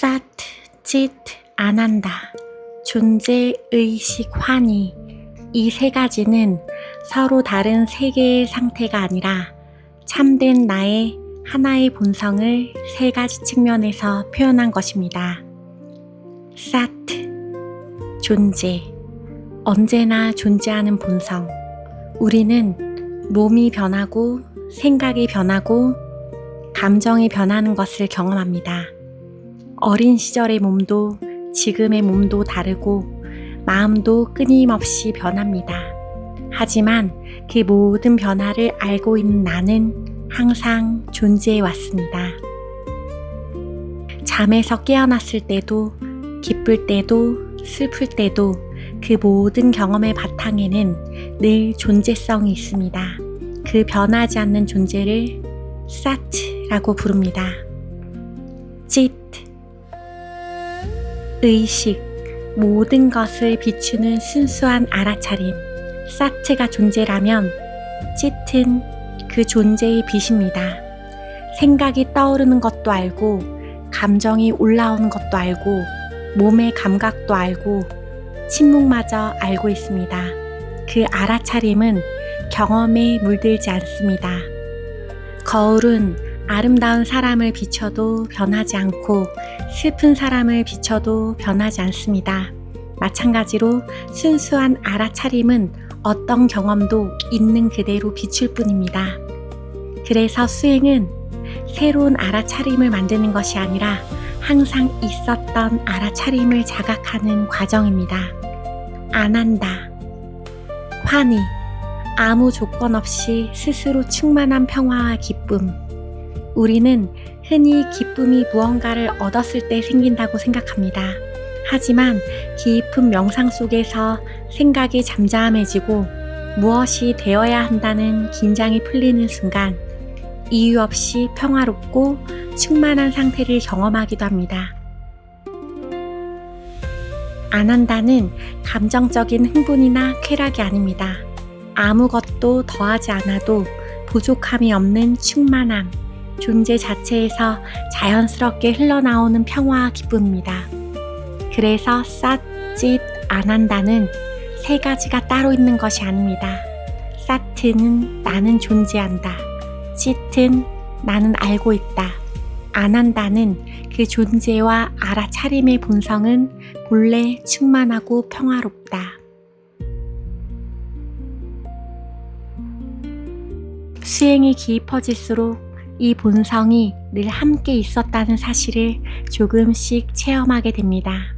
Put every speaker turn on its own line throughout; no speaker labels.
사트, 짓, 안 한다. 존재, 의식, 환희. 이 세 가지는 서로 다른 세 개의 상태가 아니라 참된 나의 하나의 본성을 세 가지 측면에서 표현한 것입니다. 사트, 존재. 언제나 존재하는 본성. 우리는 몸이 변하고 생각이 변하고 감정이 변하는 것을 경험합니다. 어린 시절의 몸도 지금의 몸도 다르고 마음도 끊임없이 변합니다. 하지만 그 모든 변화를 알고 있는 나는 항상 존재해 왔습니다. 잠에서 깨어났을 때도 기쁠 때도 슬플 때도 그 모든 경험의 바탕에는 늘 존재성이 있습니다. 그 변하지 않는 존재를 사트라고 부릅니다. 짓, 의식, 모든 것을 비추는 순수한 알아차림. 사트가 존재라면 짓은 그 존재의 빛입니다. 생각이 떠오르는 것도 알고 감정이 올라오는 것도 알고 몸의 감각도 알고 침묵마저 알고 있습니다. 그 알아차림은 경험에 물들지 않습니다. 거울은 아름다운 사람을 비춰도 변하지 않고 슬픈 사람을 비춰도 변하지 않습니다. 마찬가지로 순수한 알아차림은 어떤 경험도 있는 그대로 비출 뿐입니다. 그래서 수행은 새로운 알아차림을 만드는 것이 아니라 항상 있었던 알아차림을 자각하는 과정입니다. 안 한다. 환희. 아무 조건 없이 스스로 충만한 평화와 기쁨. 우리는 흔히 기쁨이 무언가를 얻었을 때 생긴다고 생각합니다. 하지만 깊은 명상 속에서 생각이 잠잠해지고 무엇이 되어야 한다는 긴장이 풀리는 순간 이유 없이 평화롭고 충만한 상태를 경험하기도 합니다. 안 한다는 감정적인 흥분이나 쾌락이 아닙니다. 아무것도 더하지 않아도 부족함이 없는 충만함, 존재 자체에서 자연스럽게 흘러나오는 평화와 기쁨입니다. 그래서 삿, 짓, 안 한다는 세 가지가 따로 있는 것이 아닙니다. 사트는 나는 존재한다. 짓은 나는 알고 있다. 안 한다는 그 존재와 알아차림의 본성은 본래 충만하고 평화롭다. 수행이 깊어질수록 이 본성이 늘 함께 있었다는 사실을 조금씩 체험하게 됩니다.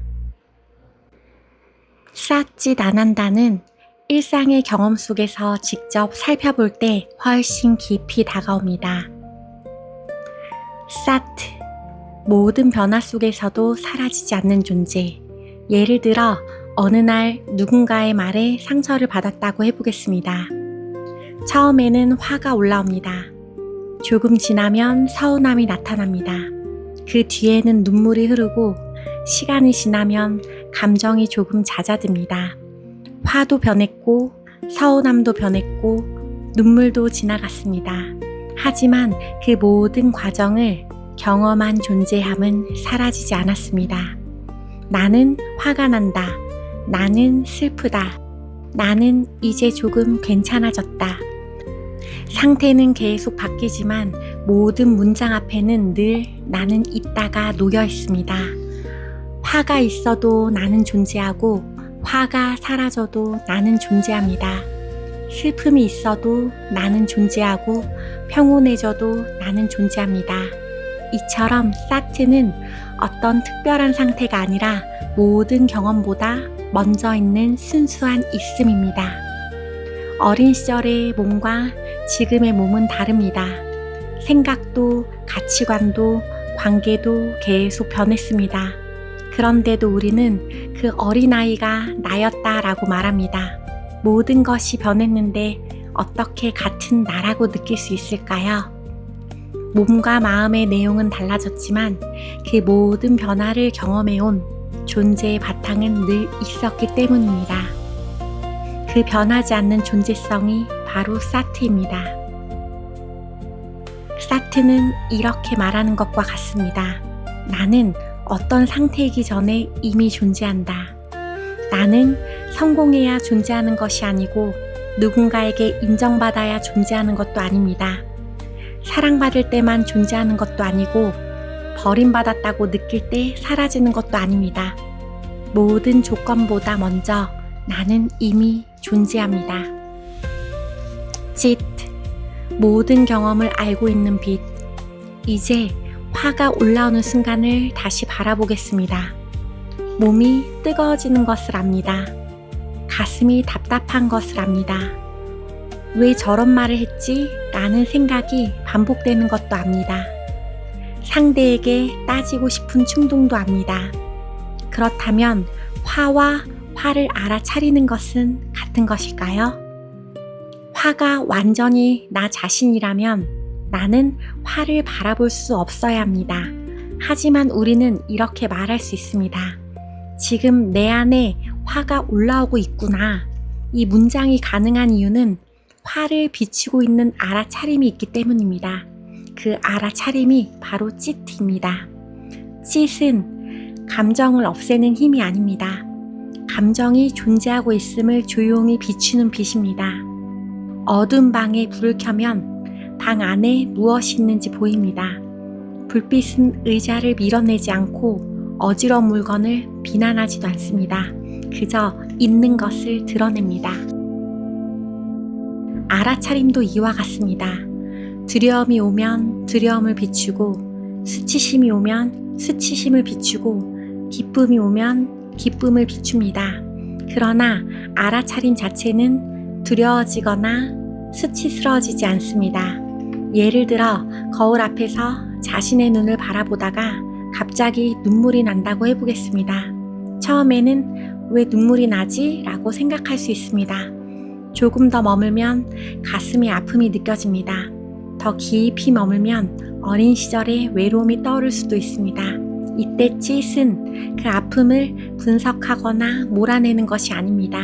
싹짓 안 한다는 일상의 경험 속에서 직접 살펴볼 때 훨씬 깊이 다가옵니다. 사트, 모든 변화 속에서도 사라지지 않는 존재. 예를 들어 어느 날 누군가의 말에 상처를 받았다고 해보겠습니다. 처음에는 화가 올라옵니다. 조금 지나면 서운함이 나타납니다. 그 뒤에는 눈물이 흐르고 시간이 지나면 감정이 조금 잦아듭니다. 화도 변했고 서운함도 변했고 눈물도 지나갔습니다. 하지만 그 모든 과정을 경험한 존재함은 사라지지 않았습니다. 나는 화가 난다. 나는 슬프다. 나는 이제 조금 괜찮아졌다. 상태는 계속 바뀌지만 모든 문장 앞에는 늘 나는 있다가 놓여 있습니다. 화가 있어도 나는 존재하고 화가 사라져도 나는 존재합니다. 슬픔이 있어도 나는 존재하고 평온해져도 나는 존재합니다. 이처럼 사트는 어떤 특별한 상태가 아니라 모든 경험보다 먼저 있는 순수한 있음입니다. 어린 시절의 몸과 지금의 몸은 다릅니다. 생각도 가치관도 관계도 계속 변했습니다. 그런데도 우리는 그 어린아이가 나였다라고 말합니다. 모든 것이 변했는데 어떻게 같은 나라고 느낄 수 있을까요? 몸과 마음의 내용은 달라졌지만 그 모든 변화를 경험해온 존재의 바탕은 늘 있었기 때문입니다. 그 변하지 않는 존재성이 바로 사트입니다. 사트는 이렇게 말하는 것과 같습니다. 나는 어떤 상태이기 전에 이미 존재한다. 나는 성공해야 존재하는 것이 아니고 누군가에게 인정받아야 존재하는 것도 아닙니다. 사랑받을 때만 존재하는 것도 아니고 버림받았다고 느낄 때 사라지는 것도 아닙니다. 모든 조건보다 먼저 나는 이미 존재합니다. 짓, 모든 경험을 알고 있는 빛. 이제 화가 올라오는 순간을 다시 바라보겠습니다. 몸이 뜨거워지는 것을 압니다. 가슴이 답답한 것을 압니다. 왜 저런 말을 했지? 라는 생각이 반복되는 것도 압니다. 상대에게 따지고 싶은 충동도 압니다. 그렇다면 화와 화를 알아차리는 것은 같은 것일까요? 화가 완전히 나 자신이라면 나는 화를 바라볼 수 없어야 합니다. 하지만 우리는 이렇게 말할 수 있습니다. 지금 내 안에 화가 올라오고 있구나. 이 문장이 가능한 이유는 화를 비추고 있는 알아차림이 있기 때문입니다. 그 알아차림이 바로 찢입니다. 찢은 감정을 없애는 힘이 아닙니다. 감정이 존재하고 있음을 조용히 비추는 빛입니다. 어두운 방에 불을 켜면 방 안에 무엇이 있는지 보입니다. 불빛은 의자를 밀어내지 않고 어지러운 물건을 비난하지도 않습니다. 그저 있는 것을 드러냅니다. 알아차림도 이와 같습니다. 두려움이 오면 두려움을 비추고, 수치심이 오면 수치심을 비추고, 기쁨이 오면 기쁨을 비춥니다. 그러나 알아차림 자체는 두려워지거나 수치스러워지지 않습니다. 예를 들어 거울 앞에서 자신의 눈을 바라보다가 갑자기 눈물이 난다고 해보겠습니다. 처음에는 왜 눈물이 나지? 라고 생각할 수 있습니다. 조금 더 머물면 가슴의 아픔이 느껴집니다. 더 깊이 머물면 어린 시절의 외로움이 떠오를 수도 있습니다. 이때 찢은 그 아픔을 분석하거나 몰아내는 것이 아닙니다.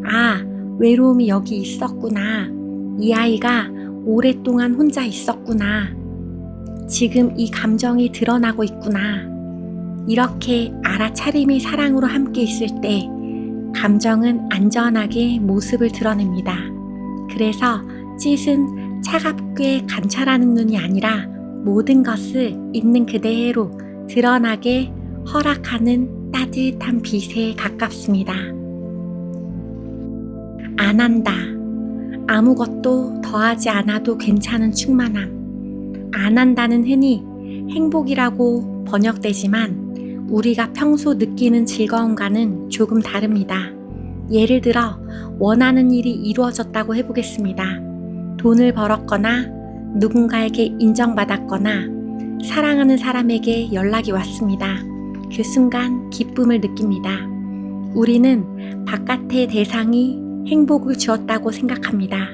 아, 외로움이 여기 있었구나. 이 아이가 오랫동안 혼자 있었구나. 지금 이 감정이 드러나고 있구나. 이렇게 알아차림이 사랑으로 함께 있을 때 감정은 안전하게 모습을 드러냅니다. 그래서 찢은 차갑게 관찰하는 눈이 아니라 모든 것을 있는 그대로 드러나게 허락하는 따뜻한 빛에 가깝습니다. 안 한다. 아무것도 더하지 않아도 괜찮은 충만함. 안 한다는 흔히 행복이라고 번역되지만 우리가 평소 느끼는 즐거움과는 조금 다릅니다. 예를 들어 원하는 일이 이루어졌다고 해보겠습니다. 돈을 벌었거나 누군가에게 인정받았거나 사랑하는 사람에게 연락이 왔습니다. 그 순간 기쁨을 느낍니다. 우리는 바깥의 대상이 행복을 주었다고 생각합니다.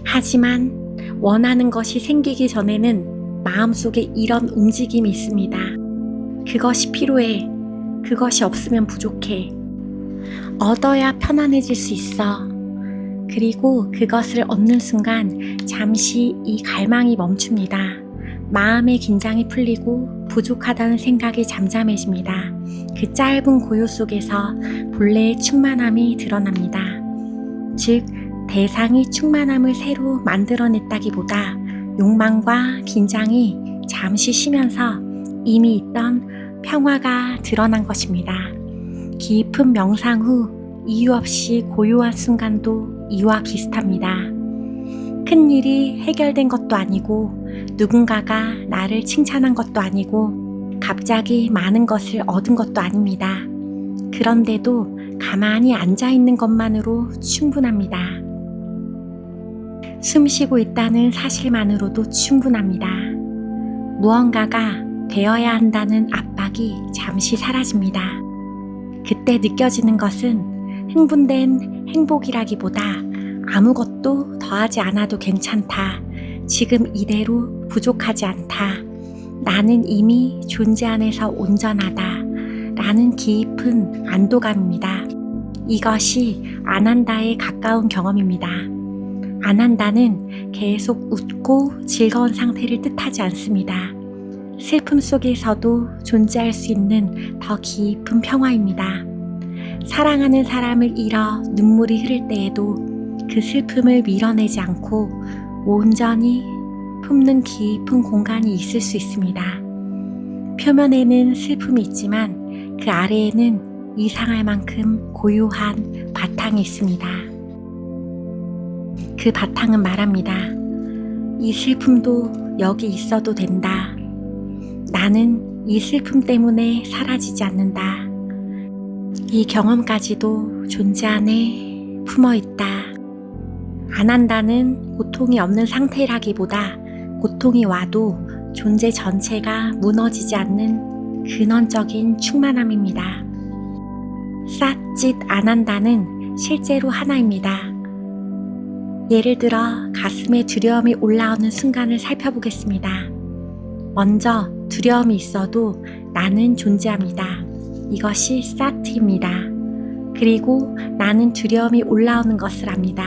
하지만 원하는 것이 생기기 전에는 마음속에 이런 움직임이 있습니다. 그것이 필요해. 그것이 없으면 부족해. 얻어야 편안해질 수 있어. 그리고 그것을 얻는 순간 잠시 이 갈망이 멈춥니다. 마음의 긴장이 풀리고 부족하다는 생각이 잠잠해집니다. 그 짧은 고요 속에서 본래의 충만함이 드러납니다. 즉, 대상이 충만함을 새로 만들어냈다기보다 욕망과 긴장이 잠시 쉬면서 이미 있던 평화가 드러난 것입니다. 깊은 명상 후 이유 없이 고요한 순간도 이와 비슷합니다. 큰 일이 해결된 것도 아니고 누군가가 나를 칭찬한 것도 아니고 갑자기 많은 것을 얻은 것도 아닙니다. 그런데도 가만히 앉아있는 것만으로 충분합니다. 숨 쉬고 있다는 사실만으로도 충분합니다. 무언가가 되어야 한다는 압박이 잠시 사라집니다. 그때 느껴지는 것은 흥분된 행복이라기보다 아무것도 더하지 않아도 괜찮다. 지금 이대로 부족하지 않다. 나는 이미 존재 안에서 온전하다. 라는 깊은 안도감입니다. 이것이 안 한다에 가까운 경험입니다. 안 한다는 계속 웃고 즐거운 상태를 뜻하지 않습니다. 슬픔 속에서도 존재할 수 있는 더 깊은 평화입니다. 사랑하는 사람을 잃어 눈물이 흐를 때에도 그 슬픔을 밀어내지 않고 온전히 품는 깊은 공간이 있을 수 있습니다. 표면에는 슬픔이 있지만 그 아래에는 이상할 만큼 고요한 바탕이 있습니다. 그 바탕은 말합니다. 이 슬픔도 여기 있어도 된다. 나는 이 슬픔 때문에 사라지지 않는다. 이 경험까지도 존재 안에 품어 있다. 안 한다는 고통이 없는 상태라기보다 고통이 와도 존재 전체가 무너지지 않는 근원적인 충만함입니다. 싹짓 안 한다는 실제로 하나입니다. 예를 들어 가슴에 두려움이 올라오는 순간을 살펴보겠습니다. 먼저 두려움이 있어도 나는 존재합니다. 이것이 사트입니다. 그리고 나는 두려움이 올라오는 것을 압니다.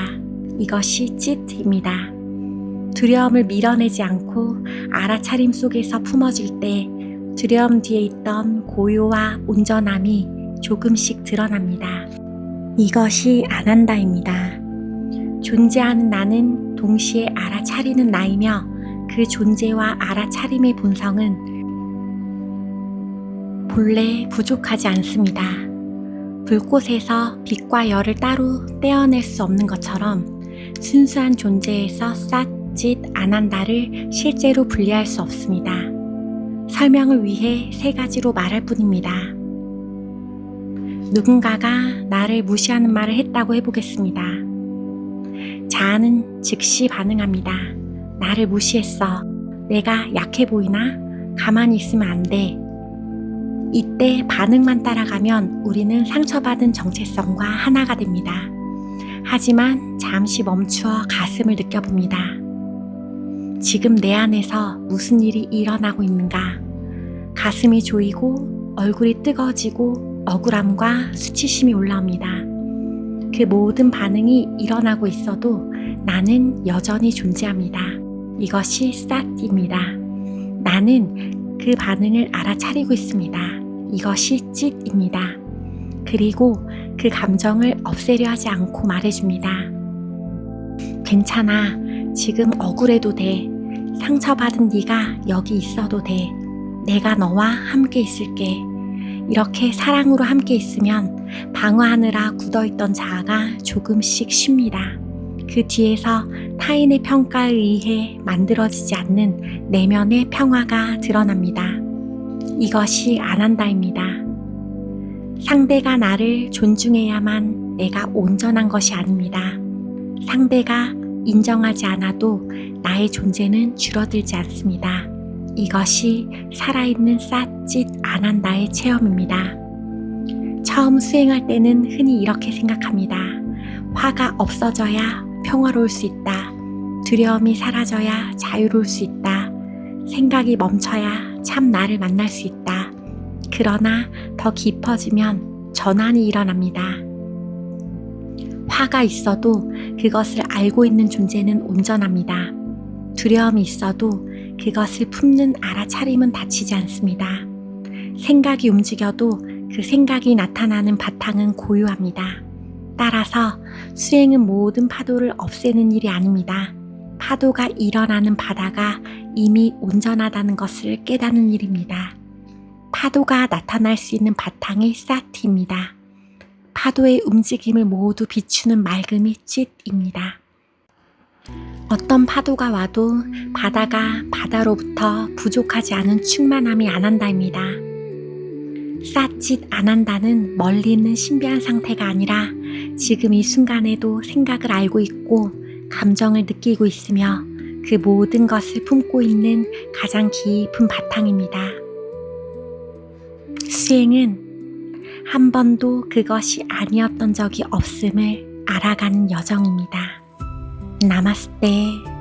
이것이 짓입니다. 두려움을 밀어내지 않고 알아차림 속에서 품어질 때 두려움 뒤에 있던 고요와 온전함이 조금씩 드러납니다. 이것이 안 한다입니다. 존재하는 나는 동시에 알아차리는 나이며 그 존재와 알아차림의 본성은 본래 부족하지 않습니다. 불꽃에서 빛과 열을 따로 떼어낼 수 없는 것처럼 순수한 존재에서 싹짓 안 한다를 실제로 분리할 수 없습니다. 설명을 위해 3가지로 말할 뿐입니다. 누군가가 나를 무시하는 말을 했다고 해보겠습니다. 자아는 즉시 반응합니다. 나를 무시했어. 내가 약해 보이나? 가만히 있으면 안 돼. 이때 반응만 따라가면 우리는 상처받은 정체성과 하나가 됩니다. 하지만 잠시 멈추어 가슴을 느껴봅니다. 지금 내 안에서 무슨 일이 일어나고 있는가? 가슴이 조이고 얼굴이 뜨거워지고 억울함과 수치심이 올라옵니다. 그 모든 반응이 일어나고 있어도 나는 여전히 존재합니다. 이것이 싹입니다. 나는 그 반응을 알아차리고 있습니다. 이것이 찢입니다. 그리고 그 감정을 없애려 하지 않고 말해줍니다. 괜찮아. 지금 억울해도 돼. 상처받은 네가 여기 있어도 돼. 내가 너와 함께 있을게. 이렇게 사랑으로 함께 있으면 방어하느라 굳어있던 자아가 조금씩 쉽니다. 그 뒤에서 타인의 평가에 의해 만들어지지 않는 내면의 평화가 드러납니다. 이것이 안 한다입니다. 상대가 나를 존중해야만 내가 온전한 것이 아닙니다. 상대가 인정하지 않아도 나의 존재는 줄어들지 않습니다. 이것이 살아있는 싹짓 안 한다의 체험입니다. 처음 수행할 때는 흔히 이렇게 생각합니다. 화가 없어져야 평화로울 수 있다. 두려움이 사라져야 자유로울 수 있다. 생각이 멈춰야 참 나를 만날 수 있다. 그러나 더 깊어지면 전환이 일어납니다. 화가 있어도 그것을 알고 있는 존재는 온전합니다. 두려움이 있어도 그것을 품는 알아차림은 다치지 않습니다. 생각이 움직여도 그 생각이 나타나는 바탕은 고요합니다. 따라서 수행은 모든 파도를 없애는 일이 아닙니다. 파도가 일어나는 바다가 이미 온전하다는 것을 깨닫는 일입니다. 파도가 나타날 수 있는 바탕이 사티입니다. 파도의 움직임을 모두 비추는 맑음이 찢입니다. 어떤 파도가 와도 바다가 바다로부터 부족하지 않은 충만함이 안 한다입니다. 싹짓 안 한다는 멀리 있는 신비한 상태가 아니라 지금 이 순간에도 생각을 알고 있고 감정을 느끼고 있으며 그 모든 것을 품고 있는 가장 깊은 바탕입니다. 수행은 한 번도 그것이 아니었던 적이 없음을 알아가는 여정입니다. 나마스테.